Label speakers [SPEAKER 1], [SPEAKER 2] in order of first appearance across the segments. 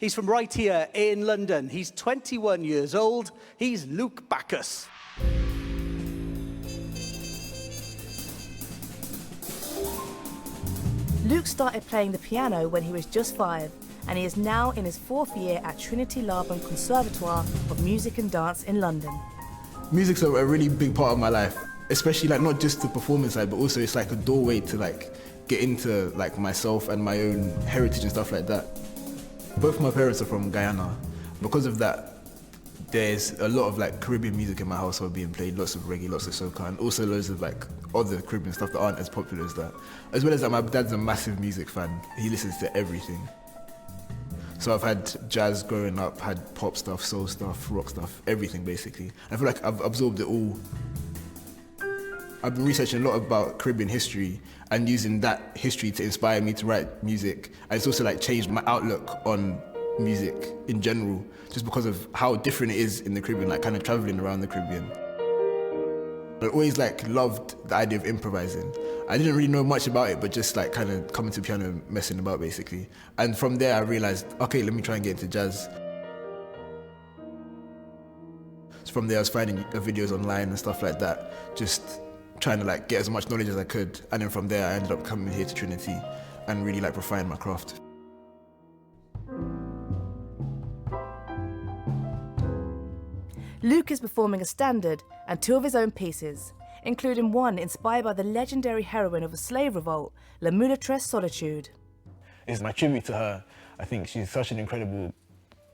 [SPEAKER 1] He's from right here in London. He's 21 years old. He's Luke Bacchus.
[SPEAKER 2] Luke started playing the piano when he was just 5, and he is now in his 4th year at Trinity Laban Conservatoire of Music and Dance in London.
[SPEAKER 3] Music's a really big part of my life, especially like not just the performance side, but also it's like a doorway to like get into like myself and my own heritage and stuff like that. Both my parents are from Guyana. Because of that, there's a lot of like Caribbean music in my household being played, lots of reggae, lots of soca, and also loads of like other Caribbean stuff that aren't as popular as that. As well as that, my dad's a massive music fan. He listens to everything. So I've had jazz growing up, had pop stuff, soul stuff, rock stuff, everything basically. I feel like I've absorbed it all. I've been researching a lot about Caribbean history and using that history to inspire me to write music. And it's also like changed my outlook on music in general, just because of how different it is in the Caribbean, like kind of traveling around the Caribbean. I always like loved the idea of improvising. I didn't really know much about it, but just like kind of coming to the piano and messing about basically. And from there I realized, okay, let me try and get into jazz. So from there I was finding videos online and stuff like that, just trying to like get as much knowledge as I could. And then from there I ended up coming here to Trinity and really like refine my craft.
[SPEAKER 2] Luke is performing a standard and 2 of his own pieces, including one inspired by the legendary heroine of a slave revolt, La Mulâtresse Solitude.
[SPEAKER 4] It's my tribute to her. I think she's such an incredible,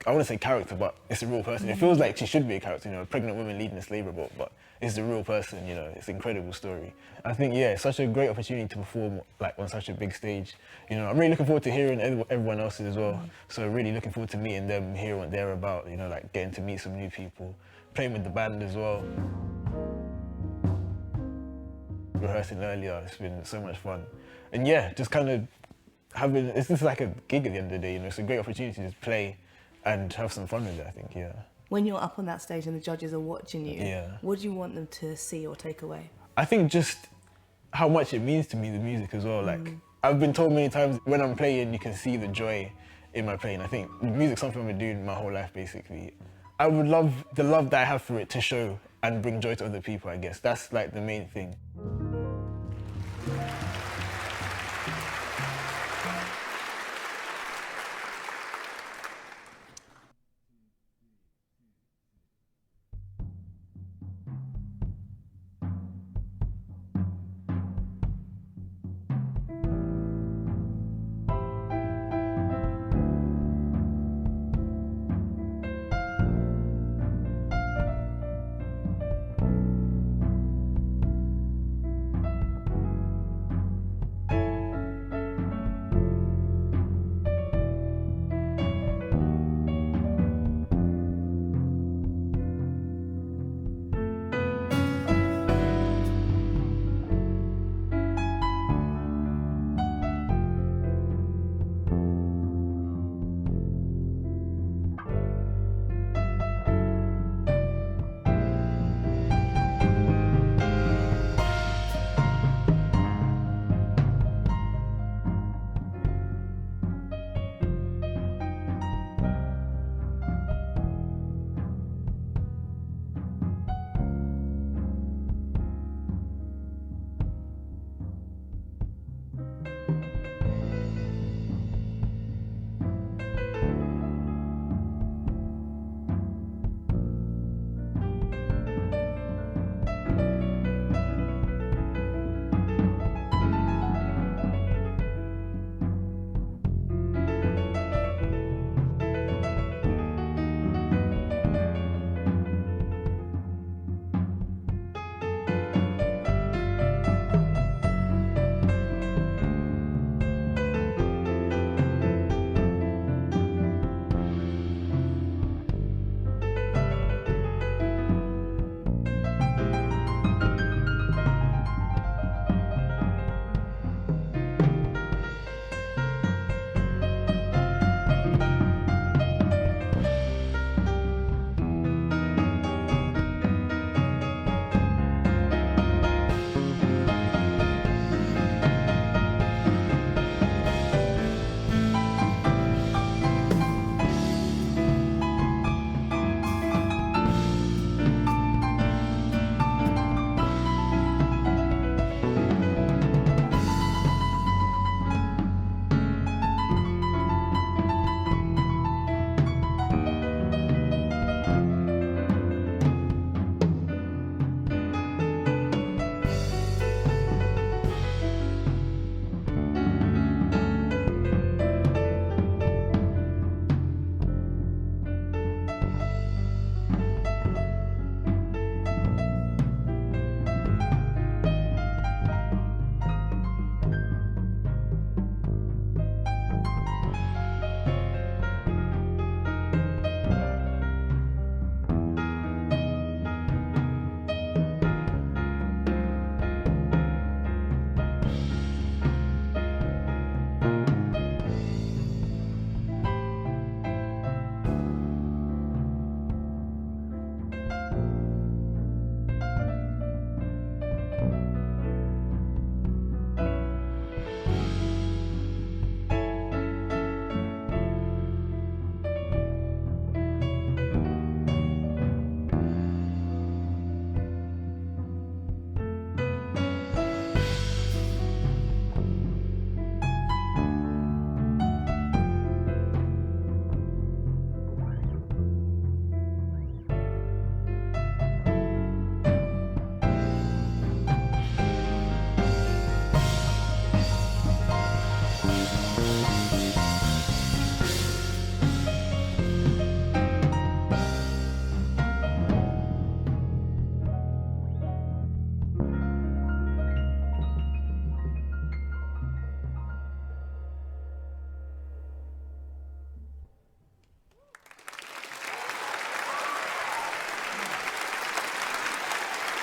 [SPEAKER 4] I want to say character, but it's a real person. It feels like she should be a character, you know, a pregnant woman leading a slave revolt, but it's a real person, you know, it's an incredible story. I think, yeah, it's such a great opportunity to perform like on such a big stage. You know, I'm really looking forward to hearing everyone else's as well. So really looking forward to meeting them, hearing what they're about, you know, like getting to meet some new people, playing with the band as well. Rehearsing earlier, it's been so much fun. And yeah, just kind of having, it's just like a gig at the end of the day, you know, it's a great opportunity to play and have some fun with it, I think, yeah.
[SPEAKER 2] When you're up on that stage and the judges are watching you,
[SPEAKER 4] Yeah.
[SPEAKER 2] what do you want them to see or take away?
[SPEAKER 4] I think just how much it means to me, the music as well. Like, I've been told many times when I'm playing, you can see the joy in my playing. I think music's something I've been doing my whole life, basically. I would love the love that I have for it to show and bring joy to other people, I guess. That's like the main thing.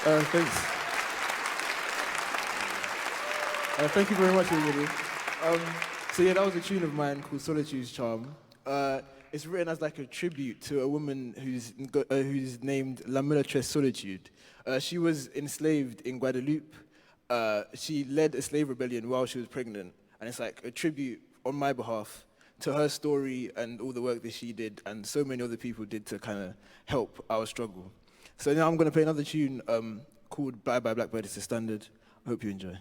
[SPEAKER 3] Thanks. Thank you very much, everybody. So yeah, that was a tune of mine called Solitude's Charm. It's written as like a tribute to a woman who's named La Mulatresse Solitude. She was enslaved in Guadeloupe. She led a slave rebellion while she was pregnant, and it's like a tribute on my behalf to her story and all the work that she did and so many other people did to kind of help our struggle. So now I'm going to play another tune called Bye Blackbird. It's a standard. I hope you enjoy.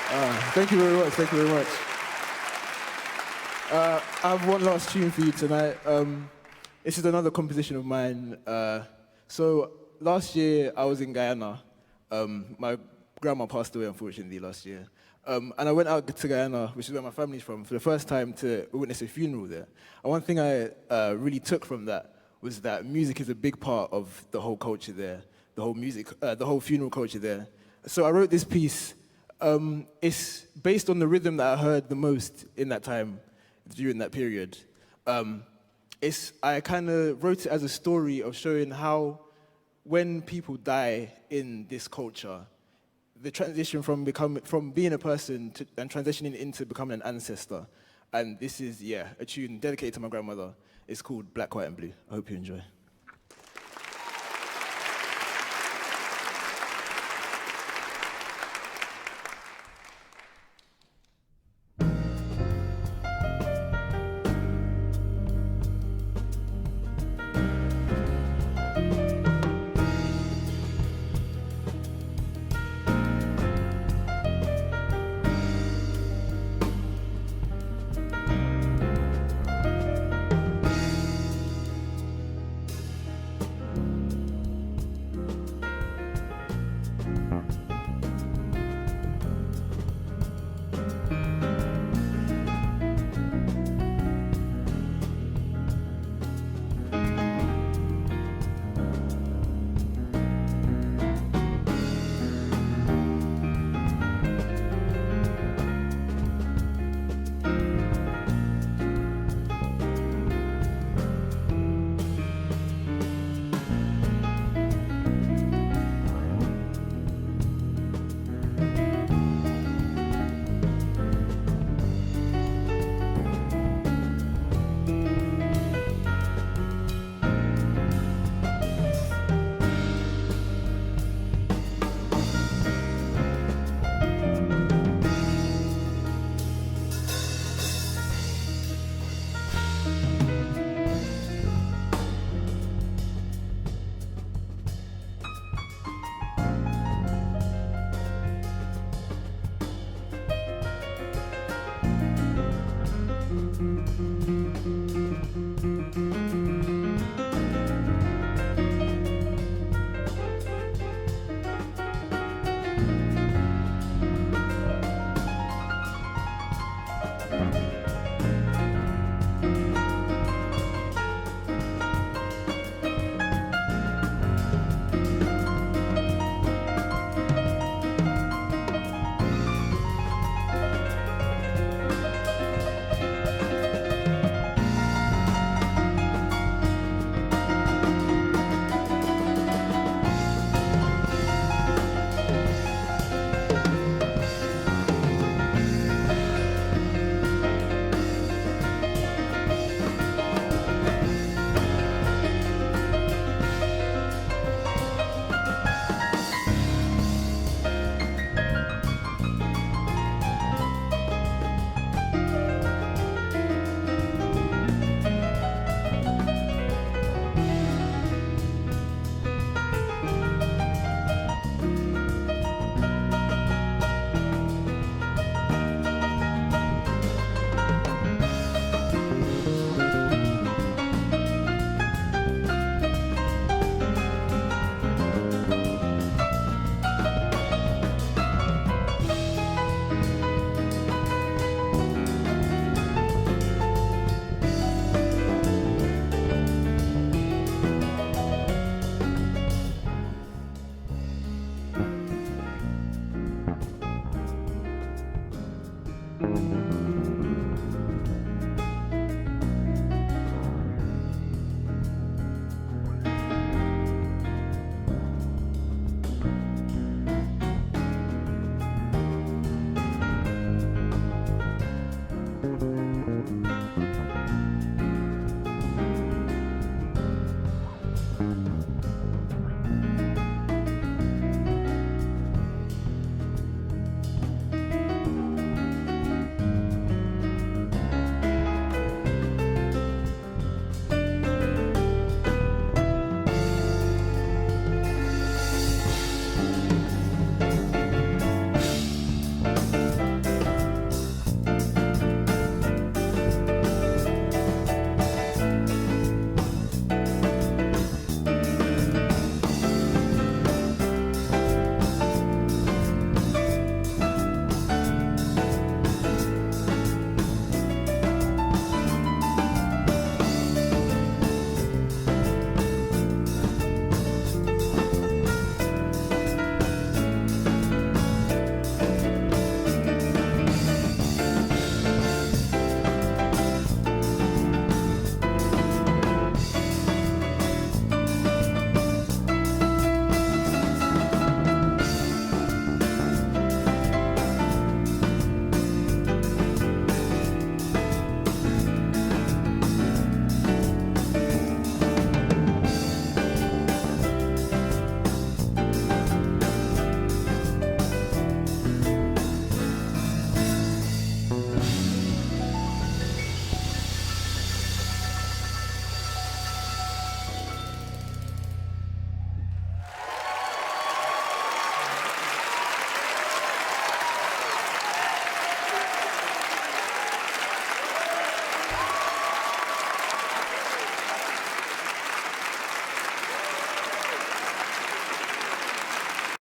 [SPEAKER 3] Thank you very much. Thank you very much. I have one last tune for you tonight. This is another composition of mine. So last year I was in Guyana. My grandma passed away, unfortunately, last year. And I went out to Guyana, which is where my family's from, for the first time to witness a funeral there. And one thing I really took from that was that music is a big part of the whole culture there, the whole funeral culture there. So I wrote this piece. It's based on the rhythm that I heard the most in that time, during that period. I kind of wrote it as a story of showing how when people die in this culture, the transition from being a person and transitioning into becoming an ancestor. And this is, a tune dedicated to my grandmother. It's called Black, White and Blue. I hope you enjoy.